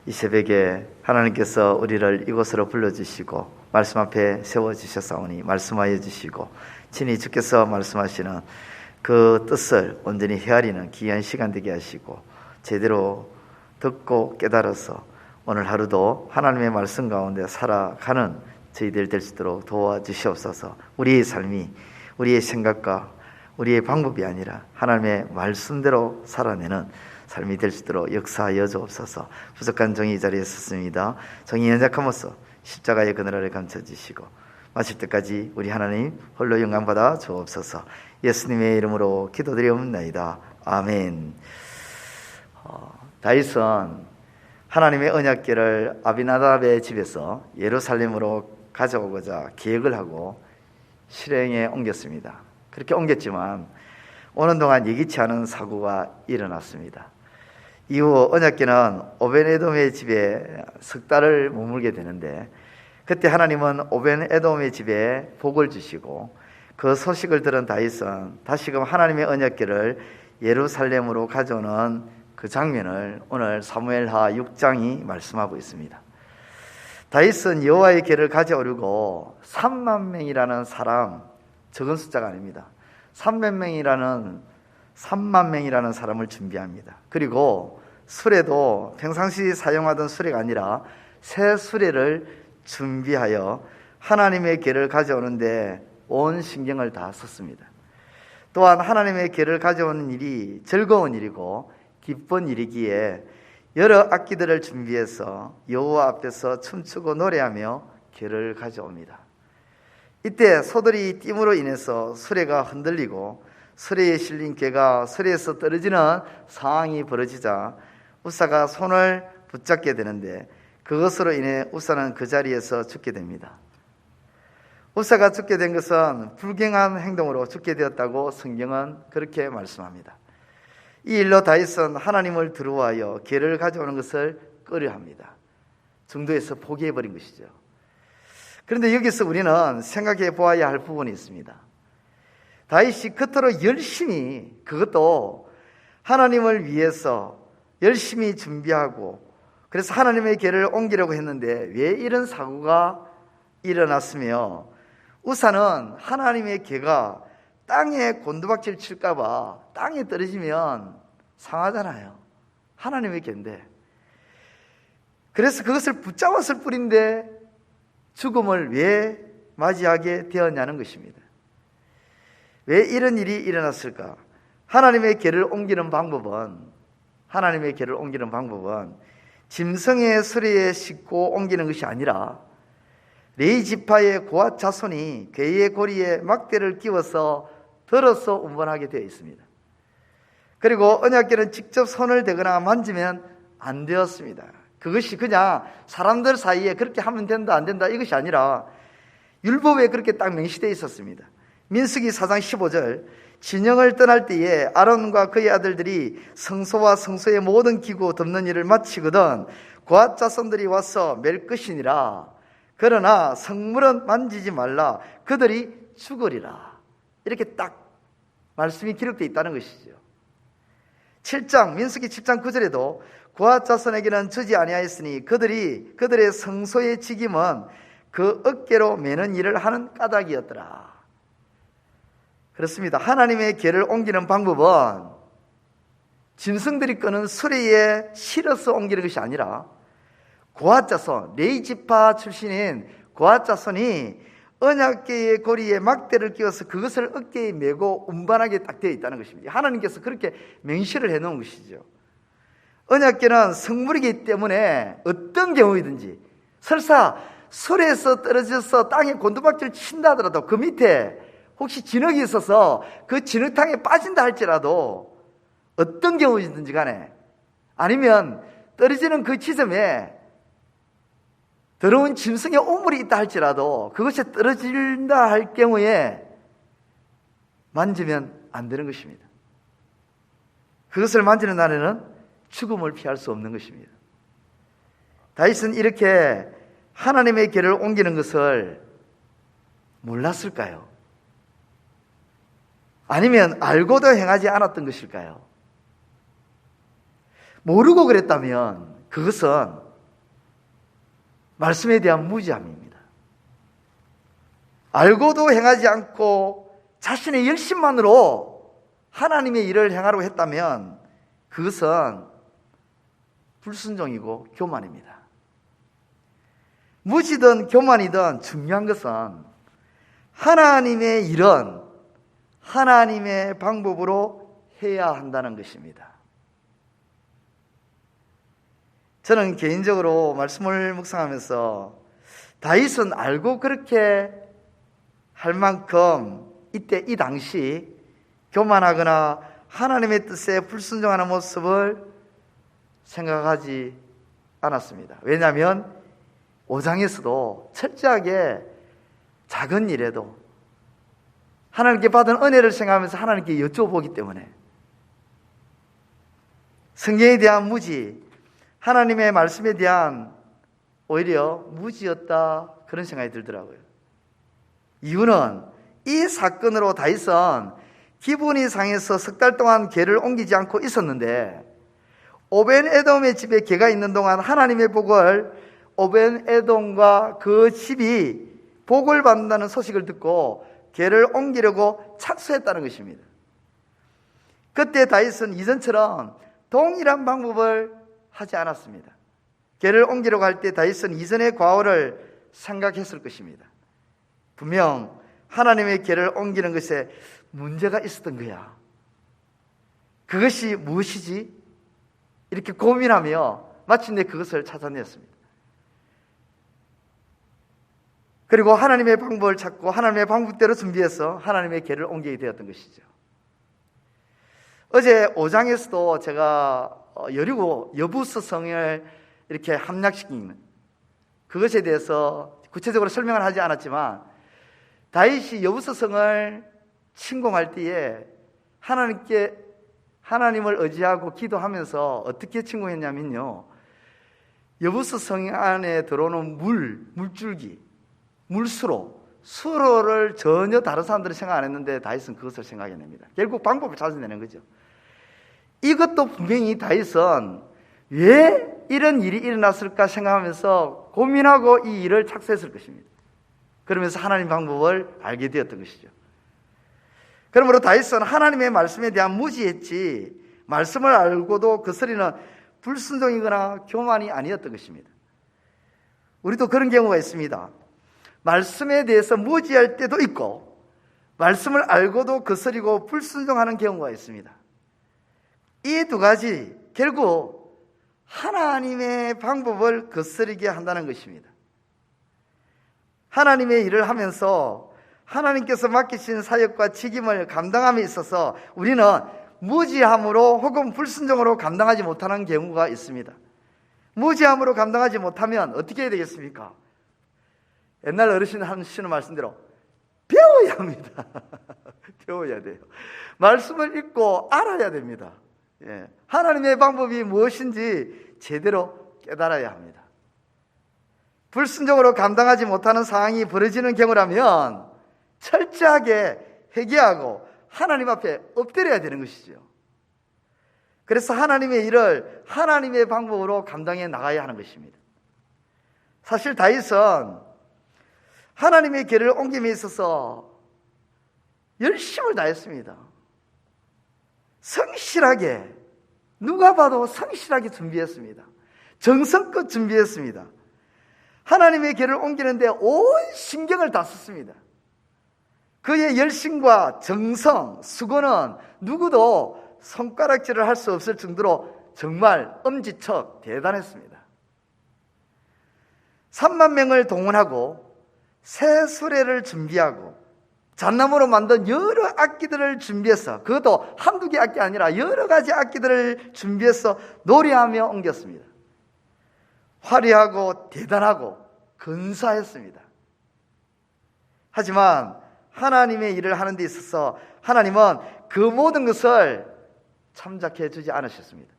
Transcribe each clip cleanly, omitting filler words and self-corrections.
이 새벽에 하나님께서 우리를 이곳으로 불러주시고 말씀 앞에 세워주셨사오니 말씀하여 주시고 친히 주께서 말씀하시는 그 뜻을 온전히 헤아리는 귀한 시간 되게 하시고 제대로 듣고 깨달아서 오늘 하루도 하나님의 말씀 가운데 살아가는 저희들 될 수 있도록 도와주시옵소서. 우리의 삶이 우리의 생각과 우리의 방법이 아니라 하나님의 말씀대로 살아내는 삶이 될 수 있도록 역사하여 주옵소서. 부족한 정의 자리에 섰습니다. 정의 연약함으로써 십자가의 그늘아래 감춰주시고 마칠 때까지 우리 하나님 홀로 영광받아 주옵소서. 예수님의 이름으로 기도드리옵나이다. 아멘. 다윗은 하나님의 언약궤를 아비나답의 집에서 예루살렘으로 가져오고자 계획을 하고 실행에 옮겼습니다. 그렇게 옮겼지만 오는 동안 예기치 않은 사고가 일어났습니다. 이후 언약궤는 오벤에돔의 집에 석 달을 머물게 되는데 그때 하나님은 오벤에돔의 집에 복을 주시고 그 소식을 들은 다윗은 다시금 하나님의 언약궤를 예루살렘으로 가져오는 그 장면을 오늘 사무엘하 6장이 말씀하고 있습니다. 다윗은 여호와의 궤를 가져오려고 3만 명이라는 사람, 적은 숫자가 아닙니다. 3만 명이라는 사람을 준비합니다. 그리고 수레도 평상시 사용하던 수레가 아니라 새 수레를 준비하여 하나님의 궤를 가져오는데 온 신경을 다 썼습니다. 또한 하나님의 궤를 가져오는 일이 즐거운 일이고 기쁜 일이기에 여러 악기들을 준비해서 여호와 앞에서 춤추고 노래하며 궤를 가져옵니다. 이때 소들이 띠므로 인해서 수레가 흔들리고 수레에 실린 궤가 수레에서 떨어지는 상황이 벌어지자 우사가 손을 붙잡게 되는데 그것으로 인해 우사는 그 자리에서 죽게 됩니다. 우사가 죽게 된 것은 불경한 행동으로 죽게 되었다고 성경은 그렇게 말씀합니다. 이 일로 다윗은 하나님을 두려워하여 궤를 가져오는 것을 꺼려합니다. 중도에서 포기해버린 것이죠. 그런데 여기서 우리는 생각해 보아야 할 부분이 있습니다. 다윗이 그토록 열심히 그것도 하나님을 위해서 열심히 준비하고 그래서 하나님의 궤를 옮기려고 했는데 왜 이런 사고가 일어났으며 우사는 하나님의 궤가 땅에 곤두박질 칠까봐 땅에 떨어지면 상하잖아요. 하나님의 궤인데 그래서 그것을 붙잡았을 뿐인데 죽음을 왜 맞이하게 되었냐는 것입니다. 왜 이런 일이 일어났을까? 하나님의 궤를 옮기는 방법은 짐승의 수레에 싣고 옮기는 것이 아니라 레위 지파의 고앗 자손이 궤의 고리에 막대를 끼워서 들어서 운반하게 되어 있습니다. 그리고 언약궤는 직접 손을 대거나 만지면 안 되었습니다. 그것이 그냥 사람들 사이에 그렇게 하면 된다 안 된다 이것이 아니라 율법에 그렇게 딱 명시되어 있었습니다. 민수기 4장 15절 진영을 떠날 때에 아론과 그의 아들들이 성소와 성소의 모든 기구 덮는 일을 마치거든 고앗 자손들이 와서 맬 것이니라. 그러나 성물은 만지지 말라. 그들이 죽으리라. 이렇게 딱 말씀이 기록되어 있다는 것이죠. 민수기 7장 9절에도 고앗 자손에게는 주지 아니하였으니 그들의 성소의 직임은 그 어깨로 매는 일을 하는 까닭이었더라. 그렇습니다. 하나님의 궤를 옮기는 방법은 짐승들이 끄는 수레에 실어서 옮기는 것이 아니라 고앗 자손, 레위 지파 출신인 고앗 자손이 언약궤의 고리에 막대를 끼워서 그것을 어깨에 메고 운반하게 딱 되어 있다는 것입니다. 하나님께서 그렇게 명시를 해놓은 것이죠. 언약궤는 성물이기 때문에 어떤 경우이든지 설사 수레에서 떨어져서 땅에 곤두박질 친다 하더라도 그 밑에 혹시 진흙이 있어서 그 진흙탕에 빠진다 할지라도 어떤 경우이든지 간에 아니면 떨어지는 그 지점에 더러운 짐승의 오물이 있다 할지라도 그것이 떨어진다 할 경우에 만지면 안 되는 것입니다. 그것을 만지는 날에는 죽음을 피할 수 없는 것입니다. 다윗은 이렇게 하나님의 궤를 옮기는 것을 몰랐을까요? 아니면 알고도 행하지 않았던 것일까요? 모르고 그랬다면 그것은 말씀에 대한 무지함입니다. 알고도 행하지 않고 자신의 열심만으로 하나님의 일을 행하려고 했다면 그것은 불순종이고 교만입니다. 무지든 교만이든 중요한 것은 하나님의 일은 하나님의 방법으로 해야 한다는 것입니다. 저는 개인적으로 말씀을 묵상하면서 다윗은 알고 그렇게 할 만큼 이때 이 당시 교만하거나 하나님의 뜻에 불순종하는 모습을 생각하지 않았습니다. 왜냐하면 5장에서도 철저하게 작은 일에도 하나님께 받은 은혜를 생각하면서 하나님께 여쭤보기 때문에 성경에 대한 무지, 하나님의 말씀에 대한 오히려 무지였다, 그런 생각이 들더라고요. 이유는 이 사건으로 다윗은 기분이 상해서 석 달 동안 궤를 옮기지 않고 있었는데 오벤에돔의 집에 궤가 있는 동안 하나님의 복을 오벤에돔과 그 집이 복을 받는다는 소식을 듣고 궤를 옮기려고 착수했다는 것입니다. 그때 다윗은 이전처럼 동일한 방법을 하지 않았습니다. 궤를 옮기려고 할 때 다윗은 이전의 과오를 생각했을 것입니다. 분명 하나님의 궤를 옮기는 것에 문제가 있었던 거야. 그것이 무엇이지? 이렇게 고민하며 마침내 그것을 찾아냈습니다. 그리고 하나님의 방법을 찾고 하나님의 방법대로 준비해서 하나님의 궤를 옮기게 되었던 것이죠. 어제 5장에서도 제가 여리고 여부스 성을 이렇게 함락시키는 그것에 대해서 구체적으로 설명을 하지 않았지만 다윗이 여부스 성을 침공할 때에 하나님을 의지하고 기도하면서 어떻게 침공했냐면요, 여부스 성 안에 들어오는 물줄기, 수로를 전혀 다른 사람들이 생각 안 했는데 다윗은 그것을 생각해냅니다. 결국 방법을 찾아내는 거죠. 이것도 분명히 다윗은 왜 이런 일이 일어났을까 생각하면서 고민하고 이 일을 착수했을 것입니다. 그러면서 하나님 방법을 알게 되었던 것이죠. 그러므로 다윗은 하나님의 말씀에 대한 무지했지 말씀을 알고도 그 소리는 불순종이거나 교만이 아니었던 것입니다. 우리도 그런 경우가 있습니다. 말씀에 대해서 무지할 때도 있고 말씀을 알고도 거스리고 불순종하는 경우가 있습니다. 이 두 가지 결국 하나님의 방법을 거스르게 한다는 것입니다. 하나님의 일을 하면서 하나님께서 맡기신 사역과 책임을 감당함에 있어서 우리는 무지함으로 혹은 불순종으로 감당하지 못하는 경우가 있습니다. 무지함으로 감당하지 못하면 어떻게 해야 되겠습니까? 옛날 어르신 하시는 말씀대로 배워야 합니다. 배워야 돼요. 말씀을 읽고 알아야 됩니다. 하나님의 방법이 무엇인지 제대로 깨달아야 합니다. 불순종으로 감당하지 못하는 상황이 벌어지는 경우라면 철저하게 회개하고 하나님 앞에 엎드려야 되는 것이죠. 그래서 하나님의 일을 하나님의 방법으로 감당해 나가야 하는 것입니다. 사실 다윗은 하나님의 궤를 옮김에 있어서 열심을 다했습니다. 성실하게, 누가 봐도 성실하게 준비했습니다. 정성껏 준비했습니다. 하나님의 궤를 옮기는데 온 신경을 다 썼습니다. 그의 열심과 정성, 수고는 누구도 손가락질을 할 수 없을 정도로 정말 엄지척 대단했습니다. 3만 명을 동원하고 새 수레를 준비하고 잣나무로 만든 여러 악기들을 준비해서, 그것도 한두 개 악기 아니라 여러 가지 악기들을 준비해서 노래하며 옮겼습니다. 화려하고 대단하고 근사했습니다. 하지만 하나님의 일을 하는 데 있어서 하나님은 그 모든 것을 참작해 주지 않으셨습니다.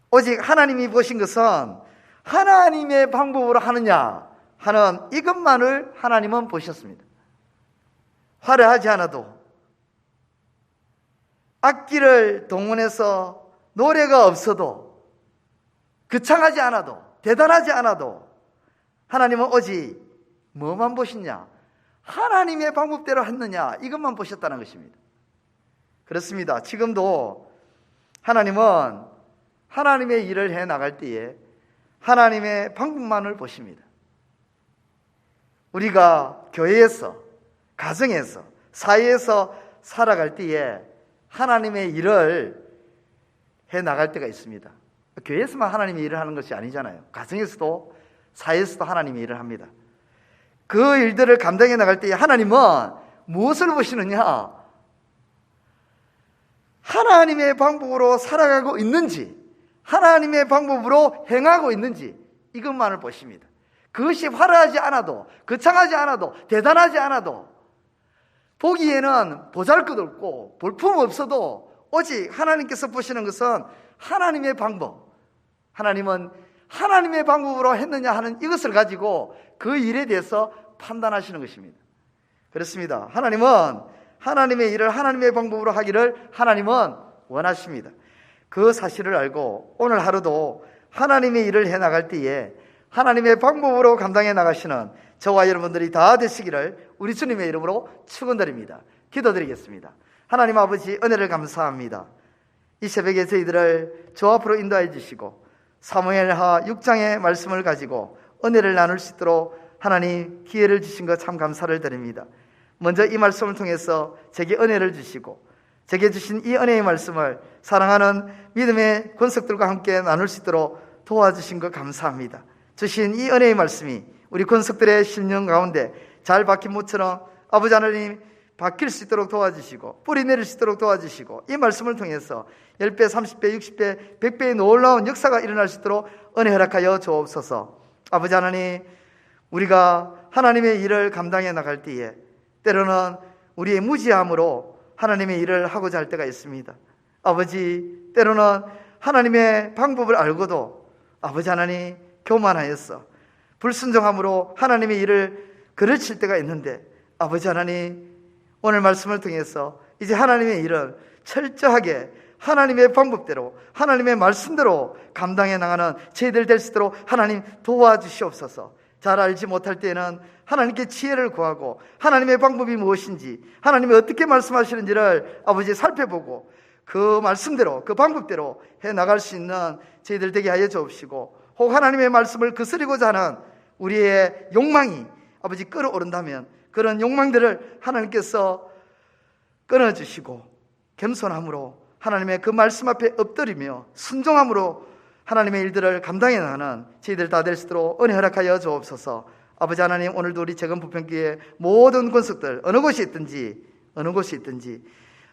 오직 하나님이 보신 것은 하나님의 방법으로 하느냐 하는 이것만을 하나님은 보셨습니다. 화려하지 않아도, 악기를 동원해서 노래가 없어도, 거창하지 않아도, 대단하지 않아도 하나님은 오직 뭐만 보시냐? 하나님의 방법대로 했느냐? 이것만 보셨다는 것입니다. 그렇습니다. 지금도 하나님은 하나님의 일을 해 나갈 때에 하나님의 방법만을 보십니다. 우리가 교회에서, 가정에서, 사회에서 살아갈 때에 하나님의 일을 해 나갈 때가 있습니다. 교회에서만 하나님의 일을 하는 것이 아니잖아요. 가정에서도, 사회에서도 하나님의 일을 합니다. 그 일들을 감당해 나갈 때에 하나님은 무엇을 보시느냐? 하나님의 방법으로 살아가고 있는지, 하나님의 방법으로 행하고 있는지, 이것만을 보십니다. 그것이 화려하지 않아도, 거창하지 않아도, 대단하지 않아도, 보기에는 보잘것없고 볼품 없어도 오직 하나님께서 보시는 것은 하나님의 방법, 하나님은 하나님의 방법으로 했느냐 하는 이것을 가지고 그 일에 대해서 판단하시는 것입니다. 그렇습니다. 하나님은 하나님의 일을 하나님의 방법으로 하기를 하나님은 원하십니다. 그 사실을 알고 오늘 하루도 하나님의 일을 해나갈 때에 하나님의 방법으로 감당해 나가시는 저와 여러분들이 다 되시기를 우리 주님의 이름으로 축원드립니다. 기도드리겠습니다. 하나님 아버지, 은혜를 감사합니다. 이 새벽에 저희들을 주 앞으로 인도해 주시고 사무엘하 6장의 말씀을 가지고 은혜를 나눌 수 있도록 하나님 기회를 주신 것 참 감사를 드립니다. 먼저 이 말씀을 통해서 제게 은혜를 주시고 제게 주신 이 은혜의 말씀을 사랑하는 믿음의 권속들과 함께 나눌 수 있도록 도와주신 것 감사합니다. 주신 이 은혜의 말씀이 우리 권속들의 심령 가운데 잘 박힌 모처럼 아버지 하나님 바뀔 수 있도록 도와주시고 뿌리 내릴 수 있도록 도와주시고 이 말씀을 통해서 10배, 30배, 60배, 100배의 놀라운 역사가 일어날 수 있도록 은혜 허락하여 주옵소서. 아버지 하나님, 우리가 하나님의 일을 감당해 나갈 때에 때로는 우리의 무지함으로 하나님의 일을 하고자 할 때가 있습니다. 아버지, 때로는 하나님의 방법을 알고도 아버지 하나님 교만하였어 불순종함으로 하나님의 일을 그르칠 때가 있는데 아버지 하나님, 오늘 말씀을 통해서 이제 하나님의 일은 철저하게 하나님의 방법대로 하나님의 말씀대로 감당해 나가는 저희들 될 수 있도록 하나님 도와주시옵소서. 잘 알지 못할 때에는 하나님께 지혜를 구하고 하나님의 방법이 무엇인지 하나님이 어떻게 말씀하시는지를 아버지 살펴보고 그 말씀대로 그 방법대로 해나갈 수 있는 저희들 되게 하여 주옵시고 혹 하나님의 말씀을 거스리고자 하는 우리의 욕망이 아버지 끌어오른다면 그런 욕망들을 하나님께서 끊어주시고 겸손함으로 하나님의 그 말씀 앞에 엎드리며 순종함으로 하나님의 일들을 감당해 나가는 저희들 다 될 수 있도록 은혜 허락하여 주옵소서. 아버지 하나님, 오늘도 우리 재건 부평교회 모든 권속들 어느 곳이 있든지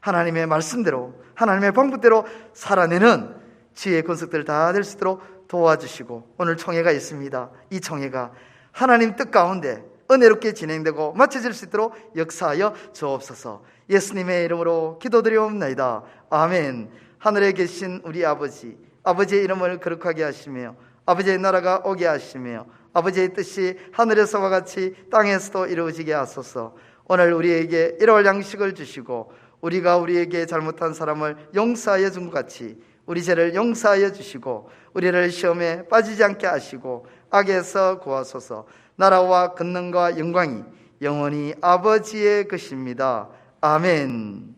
하나님의 말씀대로 하나님의 방법대로 살아내는 지혜의 권속들 다 될 수 있도록 도와주시고 오늘 총회가 있습니다. 이 총회가 하나님 뜻 가운데 은혜롭게 진행되고 마쳐질 수 있도록 역사하여 주옵소서. 예수님의 이름으로 기도드리옵나이다. 아멘. 하늘에 계신 우리 아버지, 아버지의 이름을 거룩하게 하시며 아버지의 나라가 오게 하시며 아버지의 뜻이 하늘에서와 같이 땅에서도 이루어지게 하소서. 오늘 우리에게 일용할 양식을 주시고 우리가 우리에게 잘못한 사람을 용서하여 준 것 같이 우리 죄를 용서하여 주시고 우리를 시험에 빠지지 않게 하시고 악에서 구하소서. 나라와 권능과 영광이 영원히 아버지의 것입니다. 아멘.